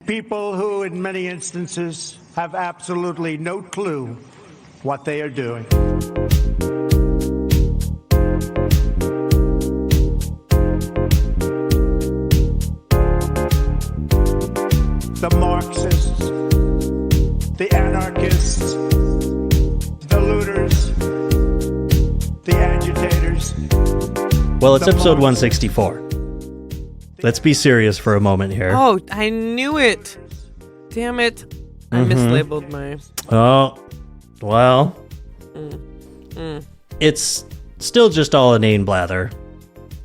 People who, in many instances, have absolutely no clue what they are doing. The Marxists, the anarchists, the looters, the agitators. Well, it's episode 164. Let's be serious for a moment here. Oh, I knew it. Damn it. I mislabeled my... Oh, well. It's still just all inane blather.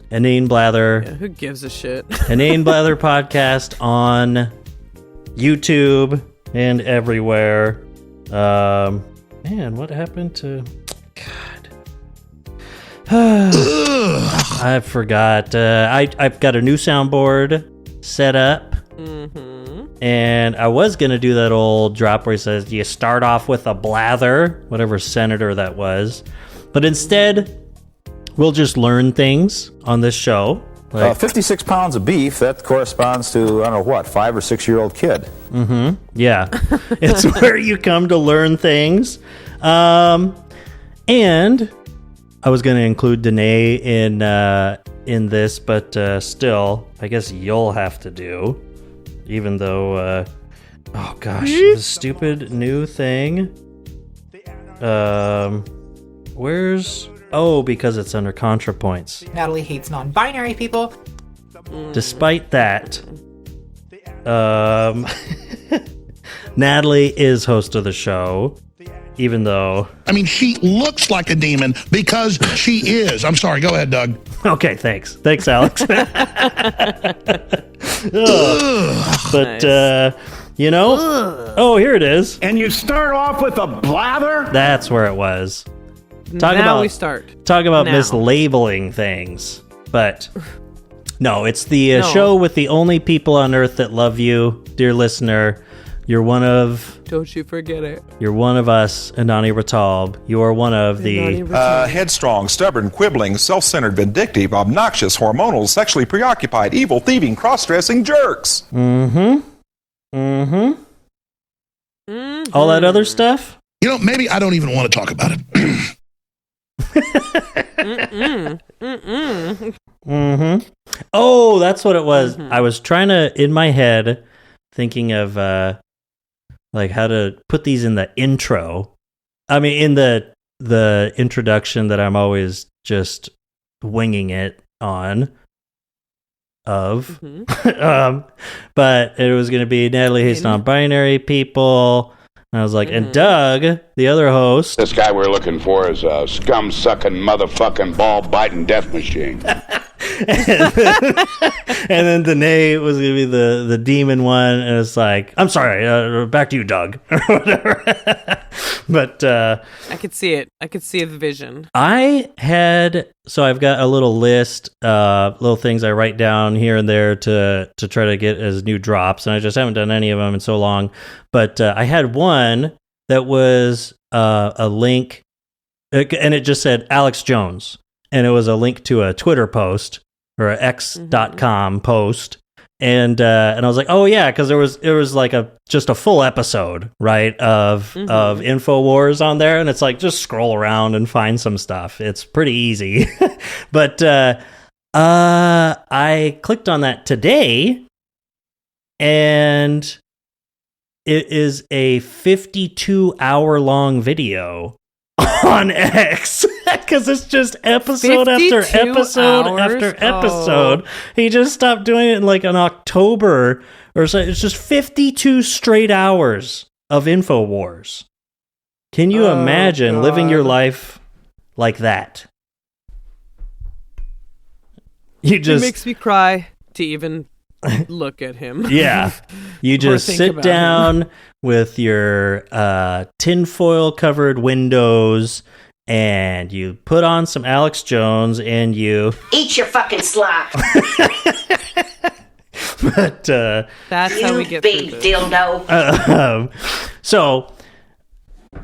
Inane blather. Yeah, who gives a shit? Inane blather podcast on YouTube and everywhere. Man, what happened to... God. I forgot. I've got a new soundboard set up. And I was going to do that old drop where he says, you start off with a blather, whatever senator that was. But instead, we'll just learn things on this show. Like, 56 pounds of beef, that corresponds to, I don't know what, 5 or 6-year-old kid. Yeah. It's where you come to learn things. And I was going to include Danae in this, but still, I guess you'll have to do. Even though, oh gosh, this stupid new thing. Where's... Oh, because it's under ContraPoints. Natalie hates non-binary people. Despite that, Natalie is host of the show, even though... I mean, she looks like a demon because she is. I'm sorry. Go ahead, Doug. Okay, thanks. Thanks, Alex. But, you know... Oh, here it is. And you start off with a blather? That's where it was. We start. Talk about Now. mislabeling things. But no, it's the show with the only people on earth that love you, dear listener. You're one of... Don't you forget it. You're one of us, Anani Ratalb. You are one of the... Headstrong, stubborn, quibbling, self-centered, vindictive, obnoxious, hormonal, sexually preoccupied, evil, thieving, cross-dressing jerks. All that other stuff? You know, maybe I don't even want to talk about it. Oh, that's what it was. I was trying to, in my head, thinking of like how to put these in the intro. I mean, in the introduction that I'm always just winging it on. But it was going to be Natalie hates non-binary people. And I was like, and Doug, the other host. This guy we're looking for is a scum-sucking, motherfucking, ball-biting death machine. And then Danae was going to be the demon one. And it's like, I'm sorry, back to you, Doug. Or whatever. But I could see it. I could see the vision. So I've got a little list, little things I write down here and there to try to get as new drops. And I just haven't done any of them in so long. But I had one that was a link, and it just said Alex Jones. And it was a link to a Twitter post or a x.com post. And I was like, oh yeah, because it was like just a full episode, right, of InfoWars on there, and it's like just scroll around and find some stuff. It's pretty easy. But I clicked on that today, and it is a 52-hour-long video on X. Because it's just episode after episode after episode. He just stopped doing it in like in October or so. It's just 52 straight hours of InfoWars. Can you imagine living your life like that? It makes me cry to even look at him. Yeah. You just sit down with your tinfoil covered windows and you put on some Alex Jones and you eat your fucking slop. But that's how we get big through dildo. So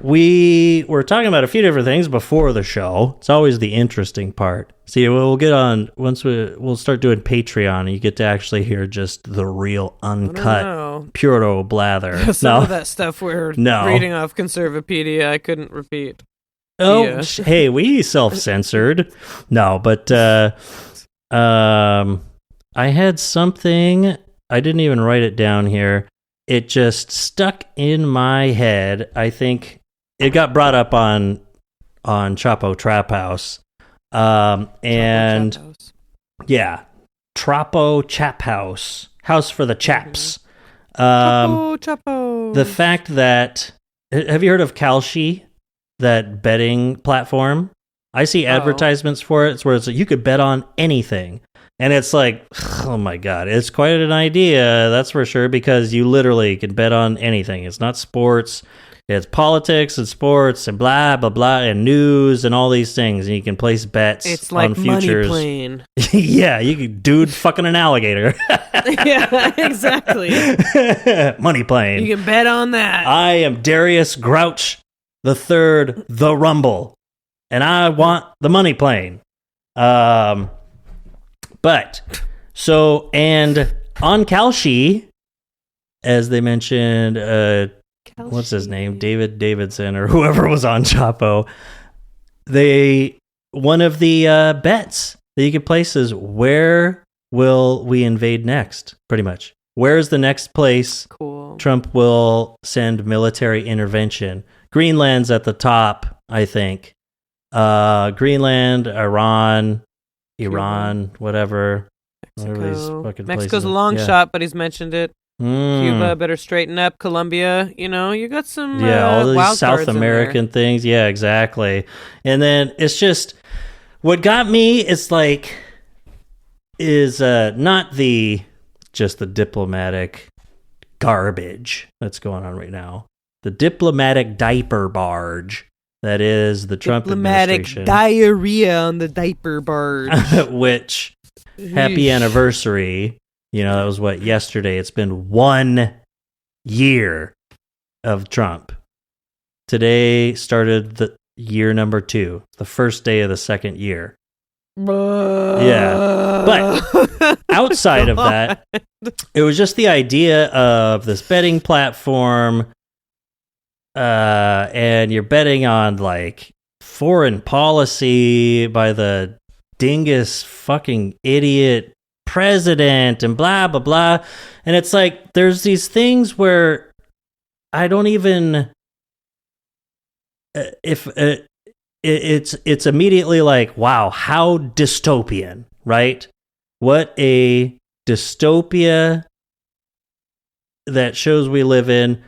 we were talking about a few different things before the show. It's always the interesting part. See, we'll get on once we'll start doing Patreon, and you get to actually hear just the real uncut, puro blather. Some of that stuff we're reading off Conservapedia, I couldn't repeat. Oh, hey, we self-censored. No, but I had something. I didn't even write it down here. It just stuck in my head. I think it got brought up on Chapo Trap House. And yeah, Trapo Chap House. House for the Chaps. Chapo. The fact that, have you heard of Kalshi, that betting platform? I see advertisements for it. It's where it's like you could bet on anything. And it's like, oh my God, it's quite an idea, that's for sure, because you literally can bet on anything. It's not sports, it's politics and sports and blah, blah, blah, and news and all these things. And you can place bets it's like on futures. Money plane. Yeah, you could dude fucking an alligator. Yeah, exactly. Money plane. You can bet on that. I am Darius Grouch the Third, the Rumble, and I want the money plane. But, so, and on Kalshi, as they mentioned, what's his name? David Davidson, or whoever was on Chapo, one of the bets that you can place is, where will we invade next? Pretty much. Where is the next place Trump will send military intervention? Greenland's at the top, I think. Greenland, Iran, whatever. Mexico's a long shot, but he's mentioned it. Cuba better straighten up. Colombia, you got some all these wild South American things. Yeah, exactly. And then it's just what got me is not just the diplomatic garbage that's going on right now. The diplomatic diaper barge. That is the Trump administration. Diarrhea on the diaper barge. Which, happy anniversary. That was yesterday. It's been 1 year of Trump. Today started the year number 2, the first day of the second year. Yeah. But outside of that, it was just the idea of this betting platform. And you're betting on foreign policy by the dingus fucking idiot president and blah blah blah. And it's like there's these things where I don't even it's immediately like, wow, how dystopian, right? What a dystopia that shows we live in.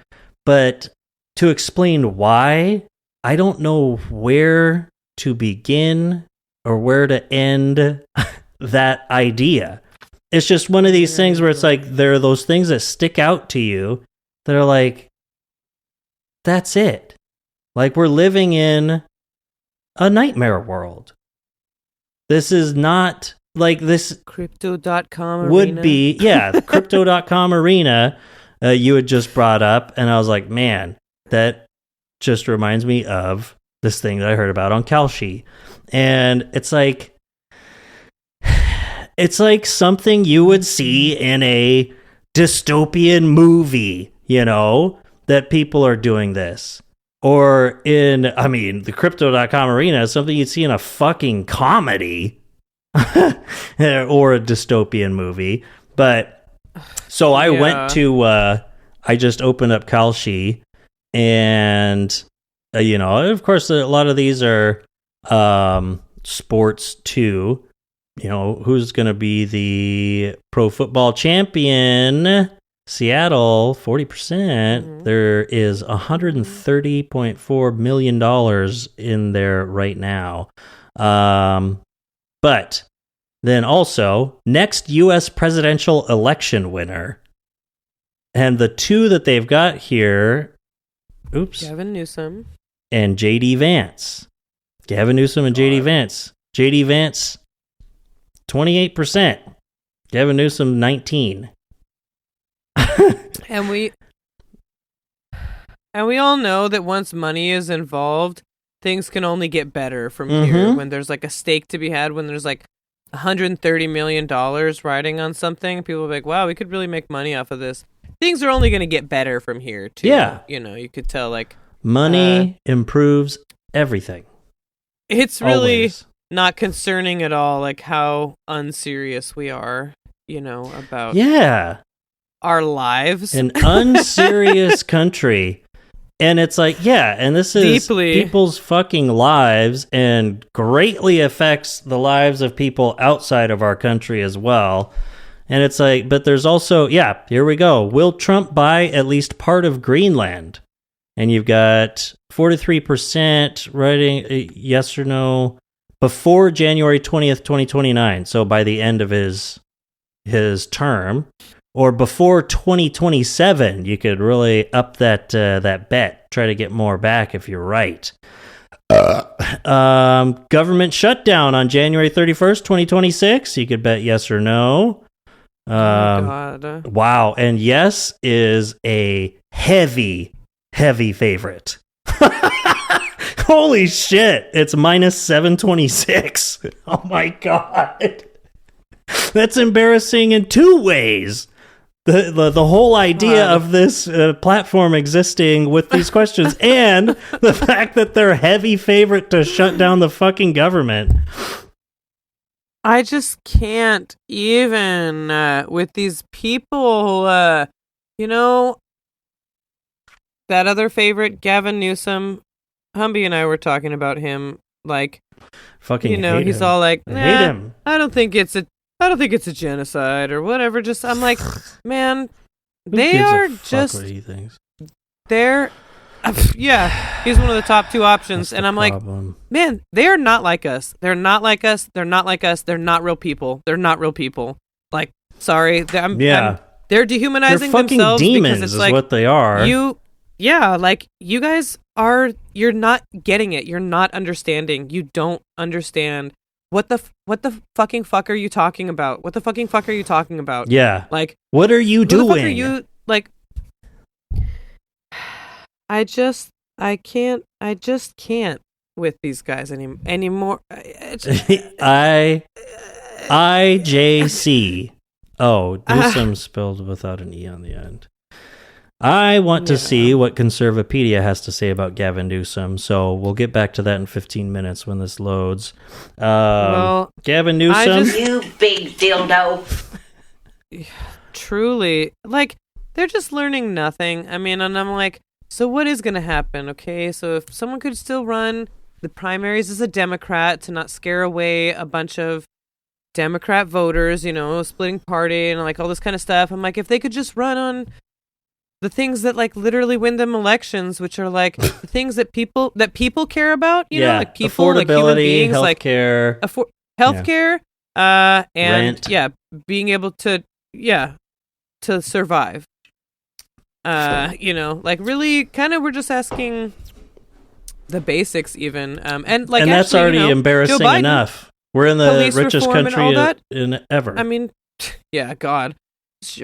But to explain why, I don't know where to begin or where to end that idea. It's just one of these things where it's like there are those things that stick out to you that are like, that's it. Like we're living in a nightmare world. This is not like this. Crypto.com would arena. Be, yeah, the crypto.com arena you had just brought up. And I was like, man, that just reminds me of this thing that I heard about on Kalshi. And it's like something you would see in a dystopian movie, that people are doing this. Or the crypto.com arena is something you'd see in a fucking comedy or a dystopian movie. But so I went to, I just opened up Kalshi. And, of course, a lot of these are sports too. Who's going to be the pro football champion? Seattle, 40%. Mm-hmm. There is $130.4 million in there right now. But then also, next U.S. presidential election winner. And the two that they've got here... Gavin Newscum. And J.D. Vance. Gavin Newscum and J.D. Vance. J.D. Vance, 28%. Gavin Newscum, 19%. And And we all know that once money is involved, things can only get better from here. When there's like a stake to be had, when there's like $130 million riding on something, people are like, wow, we could really make money off of this. Things are only going to get better from here, too. Yeah. You know, you could tell, like... Money improves everything. It's really Always. not concerning at all, like, how unserious we are, you know, about our lives. An unserious country. And it's like, yeah, and this is people's fucking lives and greatly affects the lives of people outside of our country as well. And it's like, but there's also, here we go. Will Trump buy at least part of Greenland? And you've got 43% writing yes or no before January 20th, 2029. So by the end of his term. Or before 2027, you could really up that bet. Try to get more back if you're right. Government shutdown on January 31st, 2026. You could bet yes or no. Oh, God. Wow. And yes is a heavy favorite. Holy shit. It's minus 726. Oh, my God. That's embarrassing in two ways. The whole idea of this platform existing with these questions and the fact that they're heavy favorite to shut down the fucking government. I just can't even with these people, you know, that other favorite, Gavin Newscum, Humby and I were talking about him, like, fucking, you know, he's all like, I hate him. I don't think it's a genocide or whatever. Just, I'm like, man, they are just, what he thinks. they're, he's one of the top two options. And I'm problem. like, man, they are not like us. They're not like us. They're not like us. They're not real people. They're not real people. Like, sorry. They're dehumanizing they're fucking themselves demons because it's is like, what they are. like, you guys are, you're not getting it. You're not understanding. You don't understand. What the fucking fuck are you talking about? What the fucking fuck are you talking about? Yeah. Like, what are you doing? What the fuck are you, like, I just can't with these guys anymore. IJC. Oh, Newsome spelled without an E on the end. I want to see what Conservapedia has to say about Gavin Newsome, so we'll get back to that in 15 minutes when this loads. Well, Gavin Newsome? You big dildo. Truly. Like, they're just learning nothing. I mean, and I'm like, so what is going to happen, okay? So if someone could still run the primaries as a Democrat to not scare away a bunch of Democrat voters, you know, splitting party and like all this kind of stuff, I'm like, if they could just run on the things that like literally win them elections, which are like the things that people care about, you know, like people, like human beings, healthcare, like healthcare, and rent. being able to survive. You know, like really, kind of, we're just asking the basics, even, and like, and that's actually, already you know, embarrassing Joe Biden, enough. We're in the richest country in ever. I mean, yeah, God.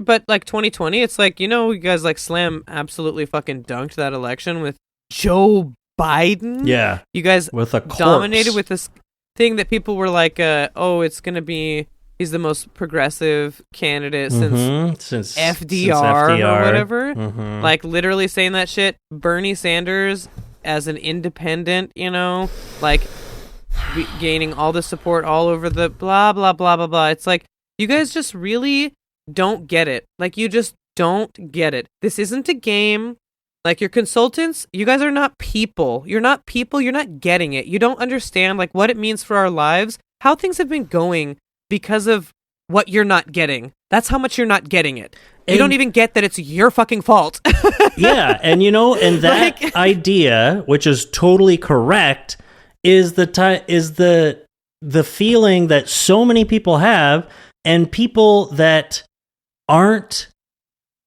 But like 2020, it's like, you know, you guys like slam absolutely fucking dunked that election with Joe Biden. Yeah. You guys with a corpse. Dominated with this thing that people were like, it's going to be, he's the most progressive candidate since FDR or whatever. Mm-hmm. Like literally saying that shit. Bernie Sanders as an independent, you know, like gaining all the support all over the blah, blah, blah, blah, blah. It's like, you guys just really don't get it. Like, you just don't get it. This isn't a game. Like, your consultants, you guys are not people. You're not people. You're not getting it. You don't understand, like, what it means for our lives, how things have been going because of what you're not getting. That's how much you're not getting it. You don't even get that it's your fucking fault. Yeah, and you know, and that like, idea, which is totally correct, is the feeling that so many people have, and people that aren't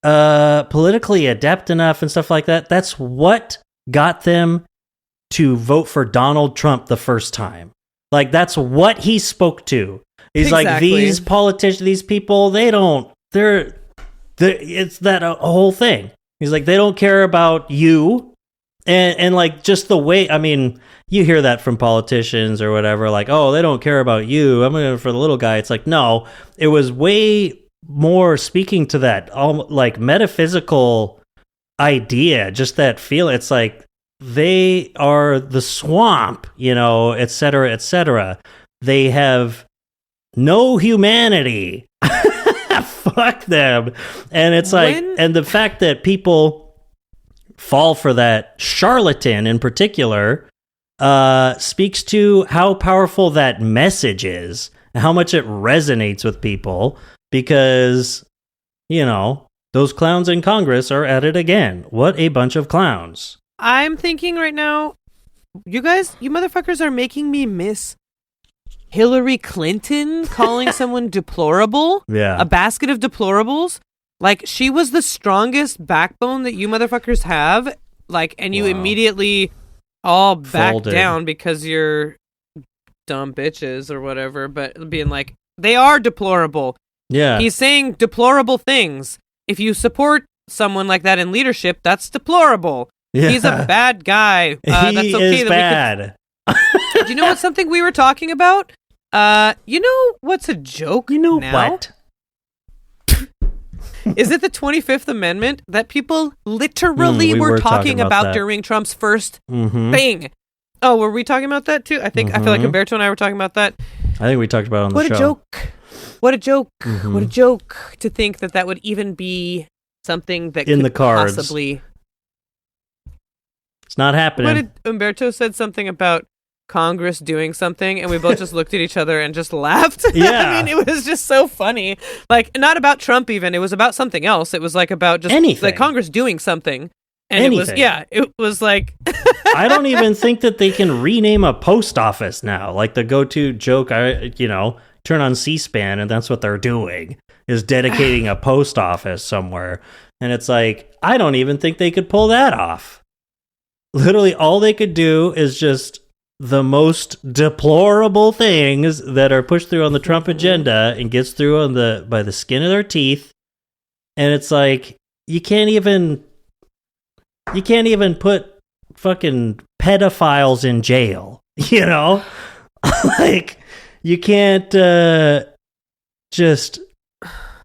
politically adept enough and stuff like that. That's what got them to vote for Donald Trump the first time. Like, that's what he spoke to. He's like, these politicians, these people, it's that a whole thing. He's like, they don't care about you. And like just the way, I mean, you hear that from politicians or whatever, like, oh, they don't care about you. I'm going for the little guy. It's like, no, it was way more speaking to that like metaphysical idea, just that feel. It's like they are the swamp, you know, et cetera, et cetera. They have no humanity. Fuck them. And it's like, and the fact that people fall for that charlatan in particular speaks to how powerful that message is, how much it resonates with people, because, you know, those clowns in Congress are at it again. What a bunch of clowns. I'm thinking right now, you motherfuckers are making me miss Hillary Clinton calling someone deplorable. Yeah. A basket of deplorables. Like, she was the strongest backbone that you motherfuckers have. Like, and you immediately all back down because you're dumb bitches or whatever. But being like, they are deplorable. Yeah. He's saying deplorable things. If you support someone like that in leadership, that's deplorable. Yeah. He's a bad guy. That's okay. Is bad. Do you know what's something we were talking about? You know what's a joke? You know now? what? Is it the 25th Amendment that people literally we were talking about that during Trump's first thing? Oh, were we talking about that too? I feel like Umberto and I were talking about that. I think we talked about it on the show. What a joke. What a joke. What a joke to think that would even be something that in could the cards. Possibly. It's not happening. What did Umberto said something about Congress doing something, and we both just looked at each other and just laughed. Yeah. I mean, it was just so funny. Like, not about Trump even. It was about something else. It was like about just anything. Like Congress doing something. And anything. it was like... I don't even think that they can rename a post office now. Like the go-to joke, turn on C-SPAN and that's what they're doing, is dedicating a post office somewhere. And it's like, I don't even think they could pull that off. Literally, all they could do is just the most deplorable things that are pushed through on the Trump agenda and gets through by the skin of their teeth. And it's like, you can't even put fucking pedophiles in jail, you know? Like, you can't just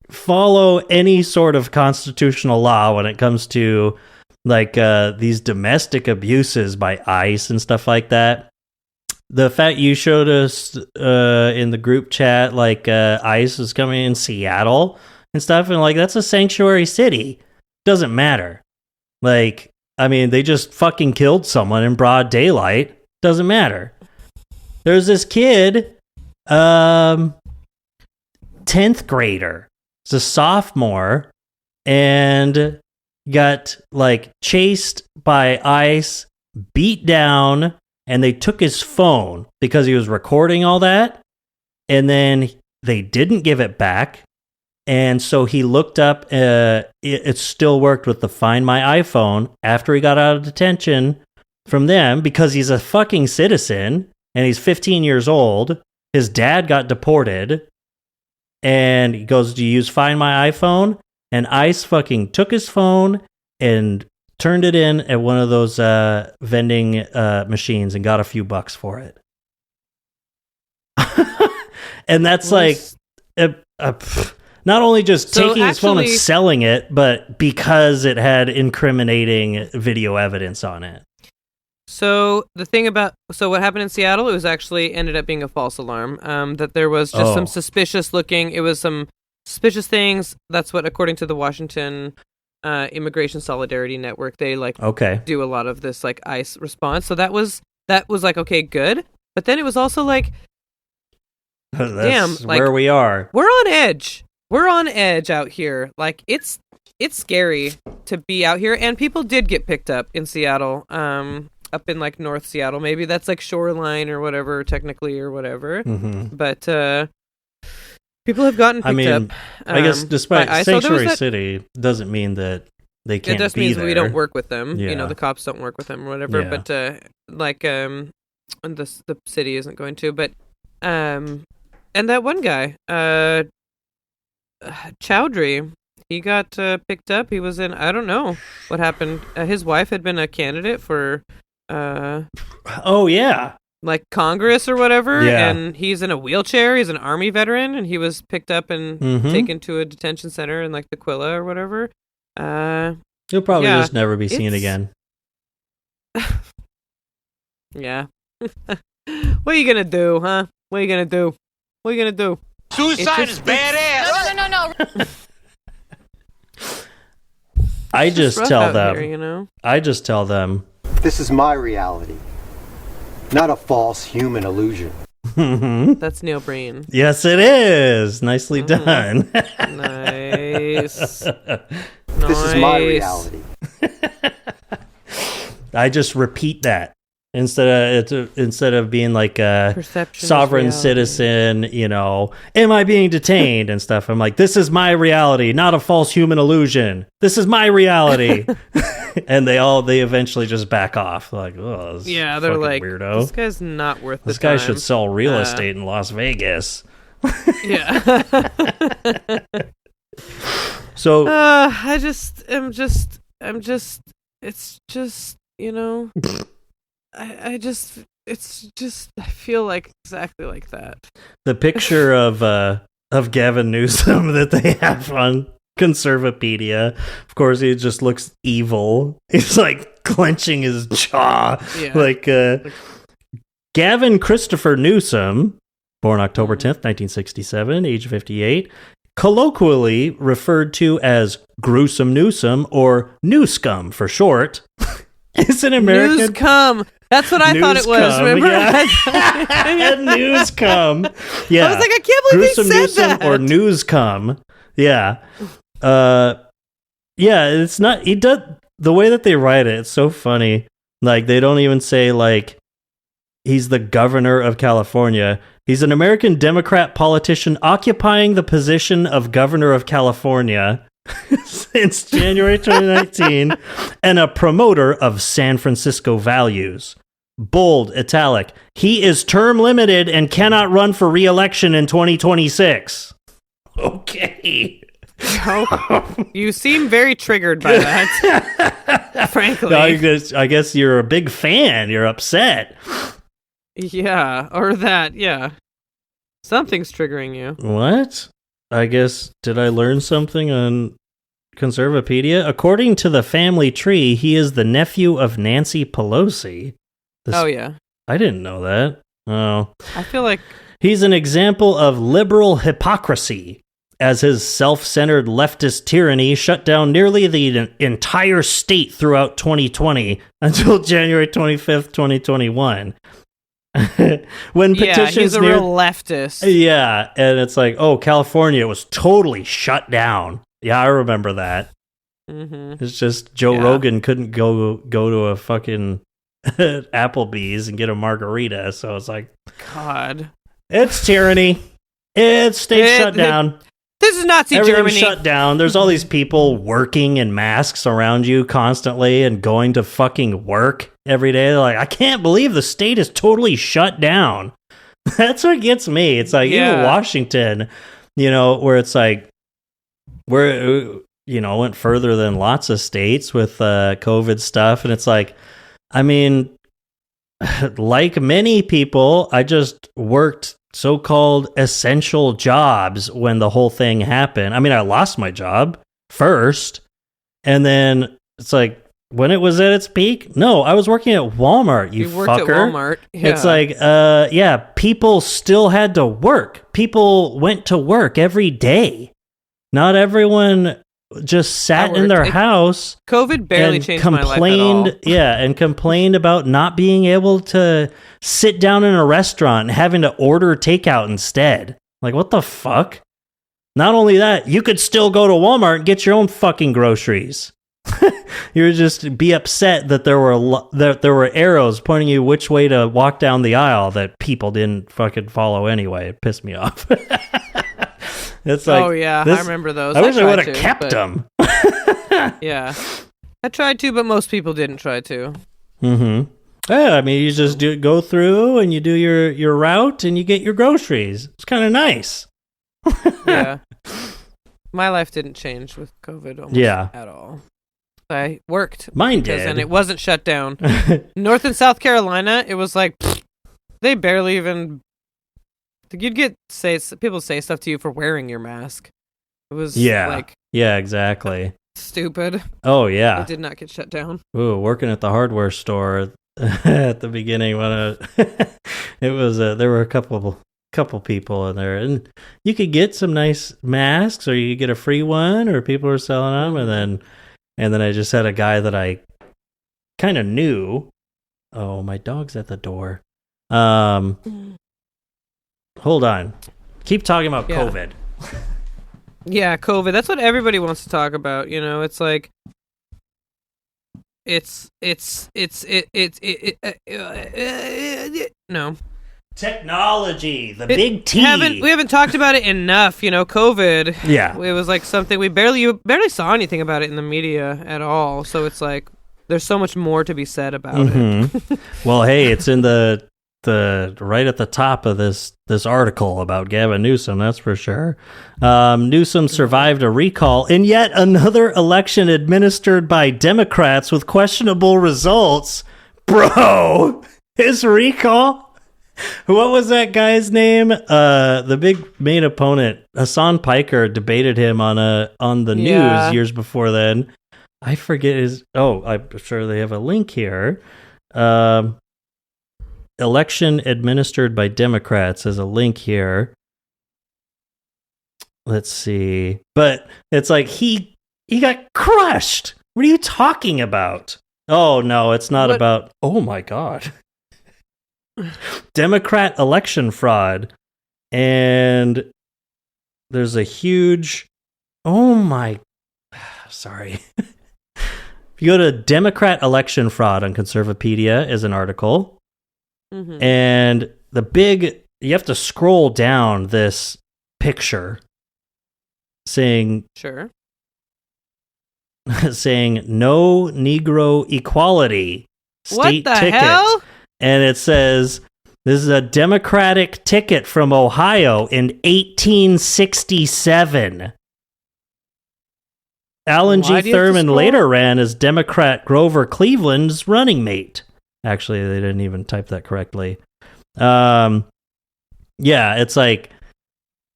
follow any sort of constitutional law when it comes to like these domestic abuses by ICE and stuff like that. The fact you showed us in the group chat, like ICE is coming in Seattle and stuff, and like that's a sanctuary city. Doesn't matter. Like, I mean, they just fucking killed someone in broad daylight. Doesn't matter. There's this kid, 10th grader. It's a sophomore, and got like chased by ICE, beat down, and they took his phone because he was recording all that, and then they didn't give it back. And so he looked up, it still worked with the Find My iPhone after he got out of detention from them, because he's a fucking citizen and he's 15 years old. His dad got deported, and he goes to use Find My iPhone, and ICE fucking took his phone and turned it in at one of those vending machines and got a few bucks for it. And that's like not only just taking his phone and selling it, but because it had incriminating video evidence on it. So the thing about what happened in Seattle, it was actually ended up being a false alarm. That there was just some suspicious suspicious things. That's what, according to the Washington Immigration Solidarity Network, they do a lot of this like ICE response. So that was like, okay, good. But then it was also like, damn, like, where we are. We're on edge. We're on edge out here. Like, it's scary to be out here. And people did get picked up in Seattle. Up in like North Seattle, maybe that's like Shoreline or whatever, technically, or whatever. Mm-hmm. But people have gotten picked up. I guess despite Sanctuary City doesn't mean that they can't be there. It just means we don't work with them. Yeah. You know, the cops don't work with them or whatever. Yeah. But the city isn't going to. But and that one guy, Chowdhury, he got picked up. He was in, I don't know what happened. His wife had been a candidate for oh yeah, like Congress or whatever, Yeah. and he's in a wheelchair. He's an Army veteran, and he was picked up and taken to a detention center in like the Quilla or whatever. he'll probably Yeah, just never be seen it's- again. Yeah. What are you gonna do, huh? What are you gonna do? What are you gonna do? Suicide is badass. No. I It's just rough tell out them. here, you know? I just tell them. This is my reality, not a false human illusion. That's Neil Breen. Yes, it is. Nicely done. Nice. This is my reality. I just repeat that instead of being like a Perception is sovereign reality. citizen, you know, am I being detained and stuff. I'm like, this is my reality, not a false human illusion. This is my reality. And they eventually just back off. Like, oh, this Yeah, they're fucking like, weirdo. this guy's not worth This the guy time. should sell real estate in Las Vegas. Yeah. So it's just, you know, I feel like exactly like that. the picture of Gavin Newscum that they have on Conservapedia, of course, he just looks evil. He's like clenching his jaw. Yeah. Like Gavin Christopher Newscum, born October 10th, 1967, age 58, colloquially referred to as Gruesome Newsome or Newscum for short, is an American. Newscum. That's what I thought it was. Newscum, Remember? yeah. Newscum. Yeah. I was like, I can't believe Gruesome they said Newsome that. or Newscum. Yeah. Yeah, it's not, he does, the way that they write it, it's so funny. Like, they don't even say, like, he's the governor of California. He's an American Democrat politician occupying the position of governor of California since January 2019 and a promoter of San Francisco values. Bold, italic. He is term limited and cannot run for re-election in 2026. Okay. You seem very triggered by that. Frankly. No, I guess you're a big fan. You're upset. Yeah, or that, yeah. Something's triggering you. What? I guess, did I learn something on Conservapedia? According to the family tree, he is the nephew of Nancy Pelosi. Oh, yeah. I didn't know that. Oh. I feel like He's an example of liberal hypocrisy, as his self-centered leftist tyranny shut down nearly the entire state throughout 2020 until January 25th, 2021. When petitions he's a real leftist. Yeah, and it's like, oh, California was totally shut down. Yeah, I remember that. Mm-hmm. It's just Joe Rogan couldn't go to a fucking Applebee's and get a margarita, so it's like, God. it's tyranny. It's state shut down. This is Nazi Everything's Germany. shut down. There's all these people working in masks around you constantly and going to fucking work every day. They're like, I can't believe the state is totally shut down. That's what gets me. It's like, even Washington, you know, where it's like, where, you know, went further than lots of states with COVID stuff. And it's like, I mean, like many people, I just worked so-called essential jobs when the whole thing happened. I mean, I lost my job first, and then it's like, when it was at its peak, no, I was working at Walmart, you worked fucker. at Walmart. Yeah. It's like, yeah, people still had to work. People went to work every day. Not everyone just sat in their house. COVID barely and changed my life at all. Yeah, and complained about not being able to sit down in a restaurant and having to order takeout instead. Like, what the fuck? Not only that, you could still go to Walmart and get your own fucking groceries. You would just be upset that there were arrows pointing you which way to walk down the aisle that people didn't fucking follow anyway. It pissed me off. It's like, oh yeah, I remember those. I wish I would have tried to, kept but- them. Yeah, I tried to, but most people didn't try to. Mm-hmm. Yeah, I mean, you just go through and you do your route and you get your groceries. It's kind of nice. Yeah. My life didn't change with COVID almost at all. I worked. Mine did. And it wasn't shut down. North and South Carolina, it was like, they barely even... You'd people say stuff to you for wearing your mask. It was like... Yeah, exactly. Stupid. Oh, yeah. It did not get shut down. Ooh, working at the hardware store at the beginning when it was there were a couple people in there, and you could get some nice masks, or you could get a free one, or people were selling them, and then I just had a guy that I kind of knew. Oh, my dog's at the door. Hold on. Keep talking about COVID. Yeah, COVID. That's what everybody wants to talk about. It's like no. Technology, the big T. We haven't talked about it enough, COVID. Yeah. It was like something you barely saw anything about it in the media at all. So it's like there's so much more to be said about it. Well, hey, it's in the right at the top of this article about Gavin Newscum, that's for sure. Newscum survived a recall in yet another election administered by Democrats with questionable results. Bro, his recall? What was that guy's name? The big main opponent, Hassan Piker, debated him on the news years before then. I forget his... Oh, I'm sure they have a link here. Election administered by Democrats as a link here. Let's see. But it's like he got crushed. What are you talking about? Oh, no, it's not about... Oh, my God. Democrat election fraud. And there's a huge... Oh, my... Sorry. If you go to Democrat election fraud on Conservapedia is an article. And you have to scroll down this picture saying no Negro equality state what the ticket. Hell? And it says this is a Democratic ticket from Ohio in 1867. Alan G. Thurman later ran as Democrat Grover Cleveland's running mate. Actually, they didn't even type that correctly. Yeah, it's like,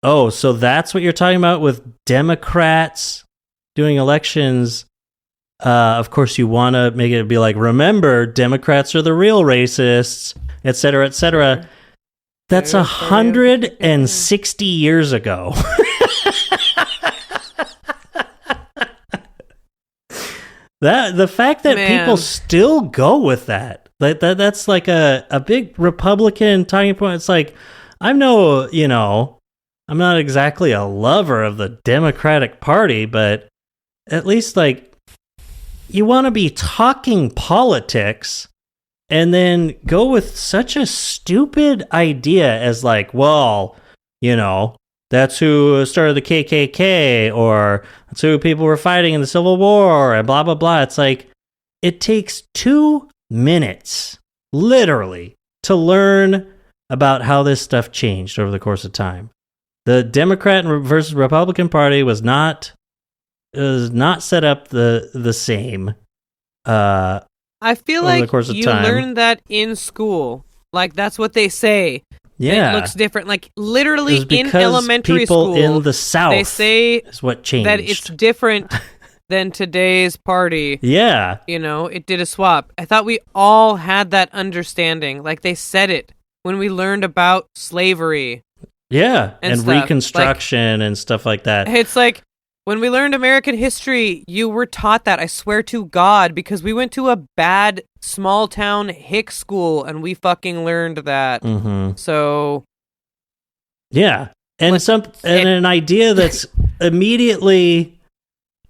oh, so that's what you're talking about with Democrats doing elections. Of course, you want to make it be like, remember, Democrats are the real racists, et cetera, et cetera. That's 160 years ago. The fact that people still go with that's like a big Republican talking point. It's like, I'm not exactly a lover of the Democratic Party, but at least like you want to be talking politics and then go with such a stupid idea as like, well, that's who started the KKK, or that's who people were fighting in the Civil War, and blah, blah, blah. It's like, it takes 2 minutes, literally, to learn about how this stuff changed over the course of time. The Democrat versus Republican Party was not set up the same. I feel like you time. learned that in school. Like, that's what they say. Yeah. It looks different. Like, literally in elementary people school, in the South they say is what changed. that it's different than today's party. Yeah. It did a swap. I thought we all had that understanding. Like, they said it when we learned about slavery. Yeah, and stuff. Reconstruction and stuff like that. It's like, when we learned American history, you were taught that, I swear to God, because we went to a bad small town hick school and we fucking learned that. Mm-hmm. So, yeah, and an idea that's immediately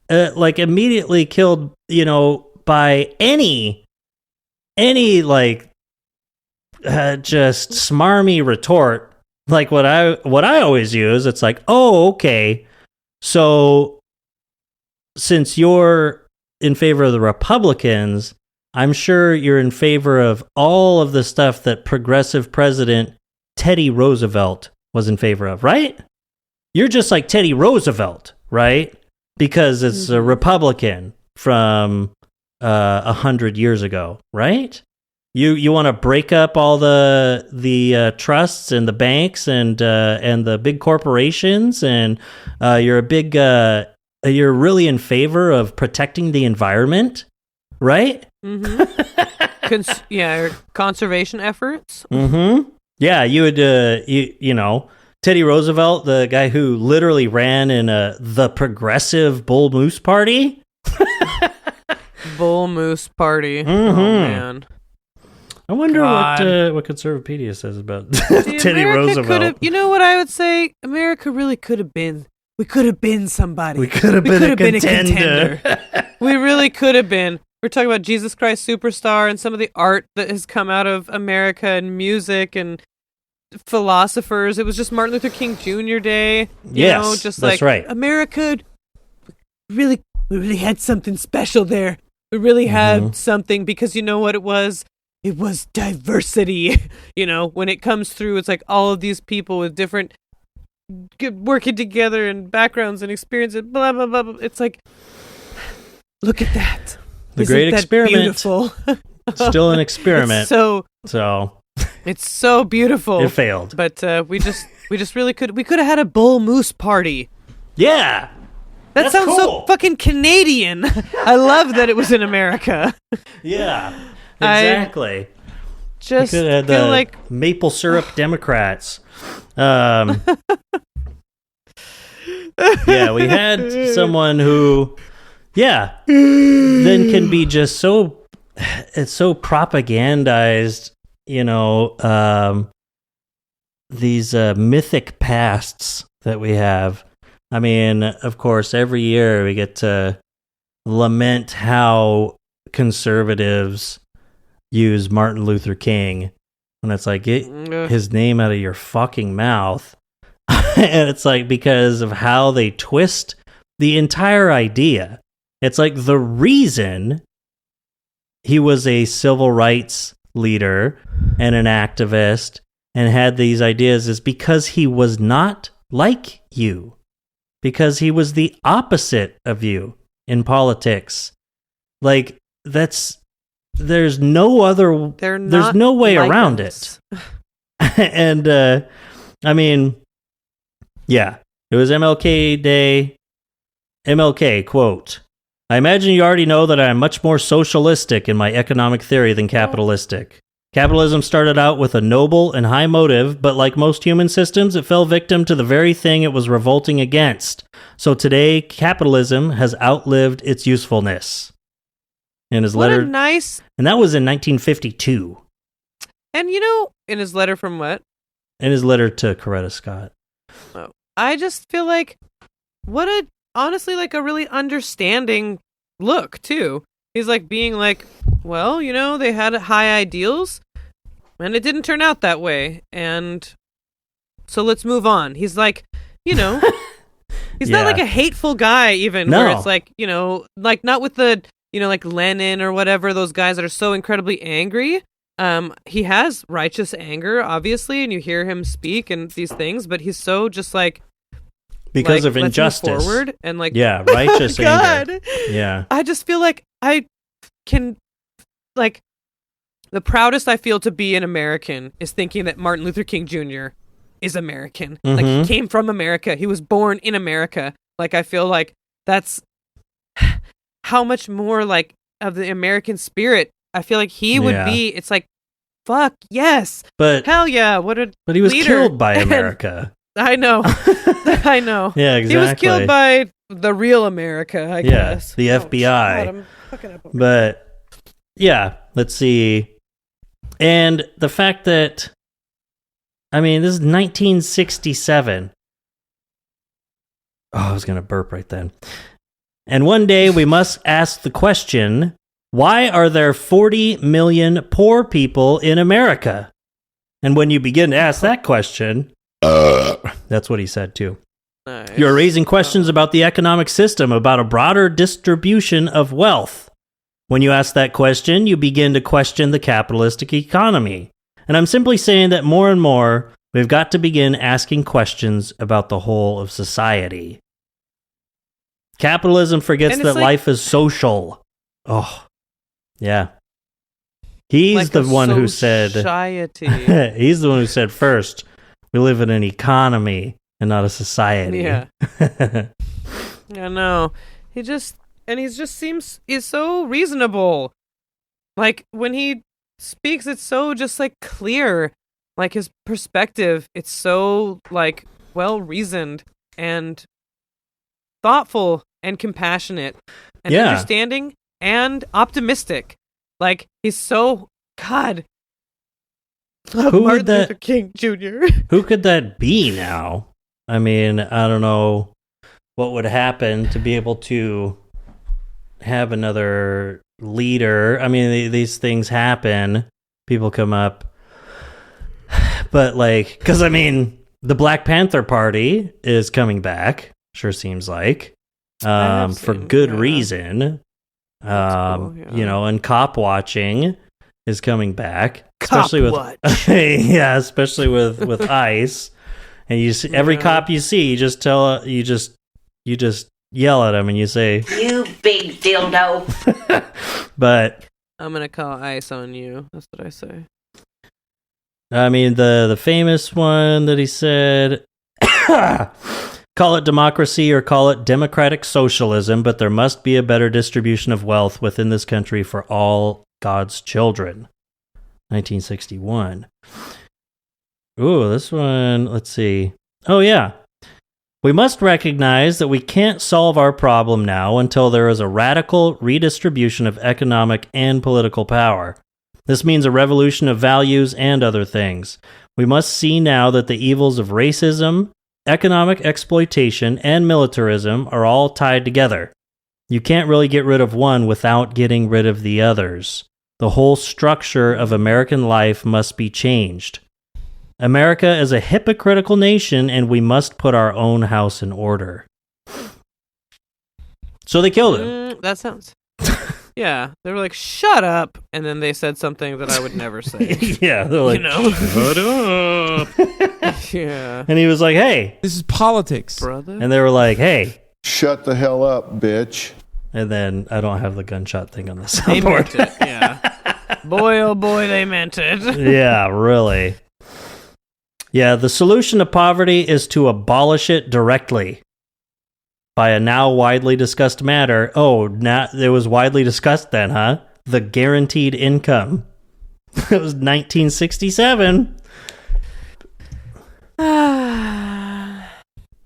killed, by any like just smarmy retort. Like what I always use, it's like, oh, okay. So, since you're in favor of the Republicans, I'm sure you're in favor of all of the stuff that progressive President Teddy Roosevelt was in favor of, right? You're just like Teddy Roosevelt. right? Because it's a Republican from 100 years ago, right? You want to break up all the trusts and the banks and the big corporations, and you're really in favor of protecting the environment, right? Conservation efforts. Yeah, you would you know, Teddy Roosevelt, the guy who literally ran in the Progressive Bull Moose Party. Bull Moose Party. Oh man. I wonder what Conservapedia says about Teddy Roosevelt. You know what I would say? America really could have been. We could have been somebody. We could have been a contender. We really could have been. We're talking about Jesus Christ Superstar and some of the art that has come out of America and music and philosophers. It was just Martin Luther King Jr. Day. You know, just that's right. America, we really had something special there. We really had something, because you know what it was? It was diversity. You know, when it comes through, it's like all of these people with different working together and backgrounds and experiences, blah, blah, blah, blah. It's like, look at that. The great experiment. Beautiful? Still an experiment. So it's so beautiful. It failed. But we just really could have had a bull moose party. Yeah. That sounds cool. so fucking Canadian. I love that it was in America. Yeah. Exactly. Just feel like maple syrup Democrats. Yeah, we had someone who, then can be just it's so propagandized, you know, these mythic pasts that we have. I mean, of course, every year we get to lament how conservatives use Martin Luther King, and it's like, get his name out of your fucking mouth. And it's like, because of how they twist the entire idea. It's like the reason he was a civil rights leader and an activist and had these ideas is because he was not like you, because he was the opposite of you in politics. Like, there's no way around it. And I mean, yeah, it was MLK Day. MLK, quote, I imagine you already know that I am much more socialistic in my economic theory than capitalistic. Capitalism started out with a noble and high motive, but like most human systems, it fell victim to the very thing it was revolting against. So today, capitalism has outlived its usefulness. In his letter, and that was in 1952. And you know, in his letter from what? In his letter to Coretta Scott. Oh, I just feel like honestly, like a really understanding look too. He's like being like, well, you know, they had high ideals, and it didn't turn out that way, and so let's move on. He's like, you know, he's not like a hateful guy even, where it's like, you know, like not with the, you know, like Lenin or whatever, those guys that are so incredibly angry. He has righteous anger, obviously, and you hear him speak and these things, but he's so just like, because of let's injustice, move forward and like, righteous God. anger. Yeah, I just feel like I can, like, the proudest I feel to be an American is thinking that Martin Luther King Jr. is American. Like, he came from America. He was born in America. Like, I feel like that's how much more like of the American spirit I feel like he would be. It's like, fuck yes, but hell yeah, what a but he was leader. Killed by America. I know. I know. Yeah, exactly. He was killed by the real America, I guess. The FBI. God, I'm fucking up over but yeah, let's see. And the fact that, I mean, this is 1967. Oh, I was going to burp right then. And one day we must ask the question, why are there 40 million poor people in America? And when you begin to ask that question, that's what he said too. Nice. You're raising questions about the economic system, about a broader distribution of wealth. When you ask that question, you begin to question the capitalistic economy. And I'm simply saying that more and more, we've got to begin asking questions about the whole of society. Capitalism forgets And that it's like- life is social. Oh, yeah. He's Like the a one who said. society. He's the one who said first. We live in an economy and not a society. Yeah. I know. He's so reasonable. Like when he speaks, it's so just like clear. Like his perspective, it's so like well reasoned and thoughtful and compassionate and understanding and optimistic. Like he's so God. Who Martin would that? Luther King Jr. Who could that be now? I mean, I don't know what would happen to be able to have another leader. I mean, these things happen. People come up. But, like, because, I mean, the Black Panther Party is coming back, sure seems like, for good reason. Cool, You know, and cop watching is coming back. Cop Especially watch. Especially with ICE. And you see, every cop you see, you just yell at him and you say, You big dildo. but I'm gonna call ICE on you. That's what I say. I mean, the famous one that he said, call it democracy or call it democratic socialism, but there must be a better distribution of wealth within this country for all God's children. 1961. Ooh, this one, let's see. Oh, yeah. We must recognize that we can't solve our problem now until there is a radical redistribution of economic and political power. This means a revolution of values and other things. We must see now that the evils of racism, economic exploitation, and militarism are all tied together. You can't really get rid of one without getting rid of the others. The whole structure of American life must be changed. America is a hypocritical nation, and we must put our own house in order. So they killed him. That sounds... Yeah, they were like, shut up, and then they said something that I would never say. Yeah, they're like, shut up. Yeah. And he was like, hey. This is politics. Brother. And they were like, hey. Shut the hell up, bitch. And then I don't have the gunshot thing on the They soundboard. meant it, yeah. Boy, oh boy, they meant it. Yeah, really. Yeah, the solution to poverty is to abolish it directly. By a now widely discussed matter. Oh, now it was widely discussed then, huh? The guaranteed income. It was 1967.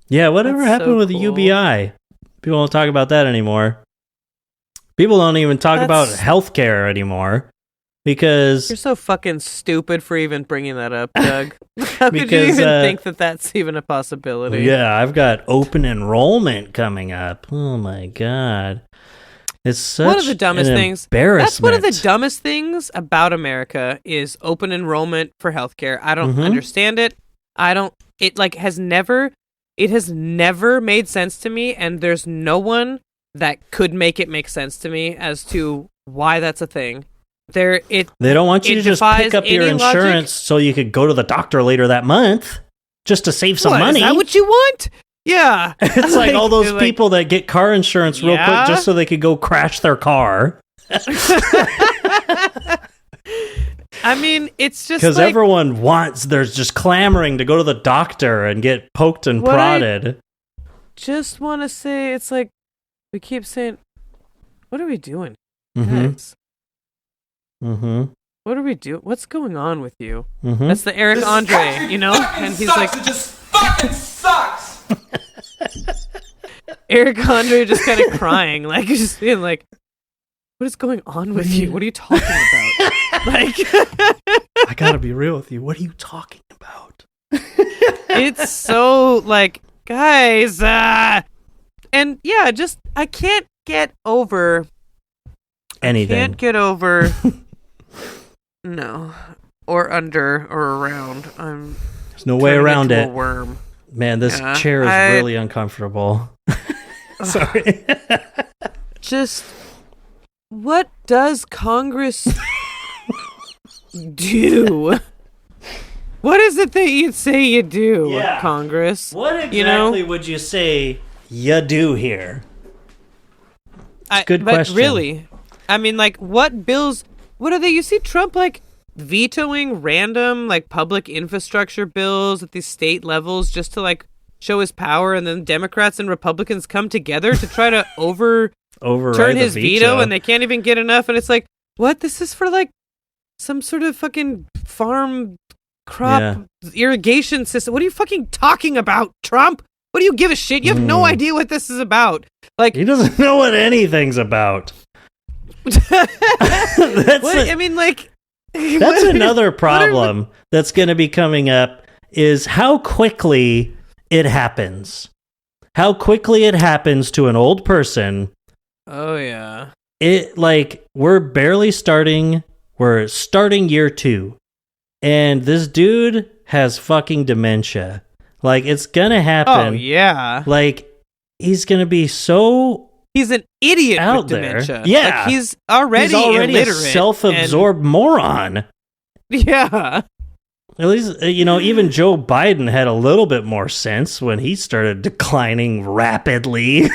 Yeah, whatever That's happened so with the cool. UBI? People don't talk about that anymore. People don't even talk about healthcare anymore. Because you're so fucking stupid for even bringing that up, Doug. How could you Because, even think that that's even a possibility? yeah, I've got open enrollment coming up. Oh my god, it's such one of the dumbest things. Embarrassment. That's one of the dumbest things about America is open enrollment for healthcare. I don't understand it. It has never made sense to me, and there's no one that could make it make sense to me as to why that's a thing. They don't want you to just pick up your any insurance logic. so you could go to the doctor later that month just to save some money. Is that what you want? Yeah. It's like all those people that get car insurance real quick Yeah? just so they could go crash their car. I mean, it's just Because like, everyone there's just clamoring to go to the doctor and get poked and What I- prodded. just want to say, it's like, we keep saying, what are we doing? Mhm. Guys? Mm-hmm. What are we doing? What's going on with you? Mhm. That's the Eric Andre, you know? And he's like, it just fucking sucks. Eric Andre just kind of crying, like, just being like, what is going on with you? What are you talking about? Like, I gotta be real with you. What are you talking about? it's so, like, guys, and yeah, just, I can't get over Anything. Can't get over. No, or under or around. There's no way turning around into it. A worm. Man, this Yeah, chair is really uncomfortable. Sorry. Just what does Congress do? What is it that you'd say you do, Yeah. Congress? What exactly You know? would you say you do here? Good but question. Really, I mean, like, what bills? What are they? You see Trump like vetoing random like public infrastructure bills at these state levels just to like show his power, and then Democrats and Republicans come together to try to overturn his veto, and they can't even get enough. And it's like, what? This is for like some sort of fucking farm crop irrigation system. What are you fucking talking about, Trump? What do you give a shit? You have no idea what this is about. Like, he doesn't know what anything's about. I mean, like, that's another problem that's going to be coming up is how quickly it happens. How quickly it happens to an old person. Oh, yeah. It, like, we're starting year 2. And this dude has fucking dementia. Like, it's gonna happen. Oh, yeah. Like, he's gonna be so... He's an idiot out with there. dementia. Yeah. Like, he's already illiterate. A self-absorbed moron. Yeah. At least, even Joe Biden had a little bit more sense when he started declining rapidly.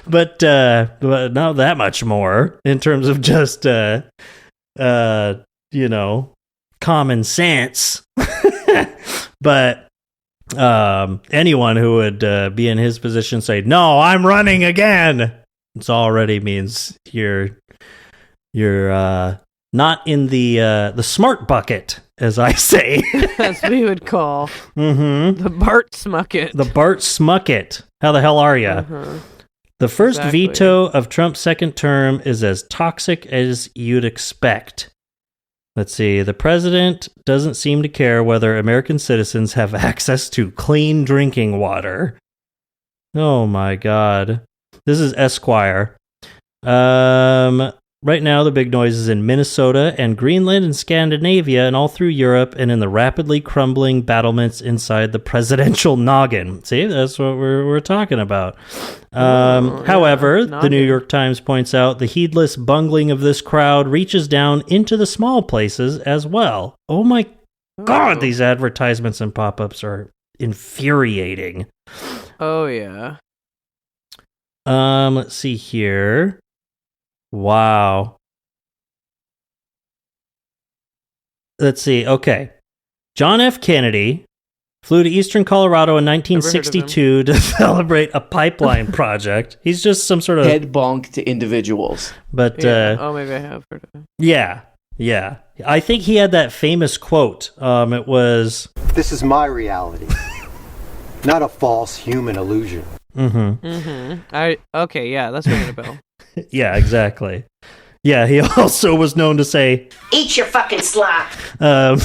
but not that much more in terms of just, common sense. But anyone who would be in his position say, "No, I'm running again," it already means you're not in the smart bucket, as I say. As we would call the Bart Smucket. The Bart Smucket. How the hell are you? The first veto of Trump's second term is as toxic as you'd expect. Let's see. The president doesn't seem to care whether American citizens have access to clean drinking water. Oh my God. This is Esquire. Right now, the big noise is in Minnesota and Greenland and Scandinavia and all through Europe and in the rapidly crumbling battlements inside the presidential noggin. See, that's what we're talking about. However, the New York Times points out the heedless bungling of this crowd reaches down into the small places as well. Oh my God, these advertisements and pop-ups are infuriating. Oh, yeah. Let's see here. Wow. Let's see. Okay. John F. Kennedy flew to eastern Colorado in 1962 to celebrate a pipeline project. He's just some sort of head bonk to individuals. But maybe I have heard of him. Yeah. I think he had that famous quote. It was, "This is my reality, not a false human illusion." Okay, yeah, that's ringing a bell. Yeah, exactly. Yeah, he also was known to say, "Eat your fucking slop." But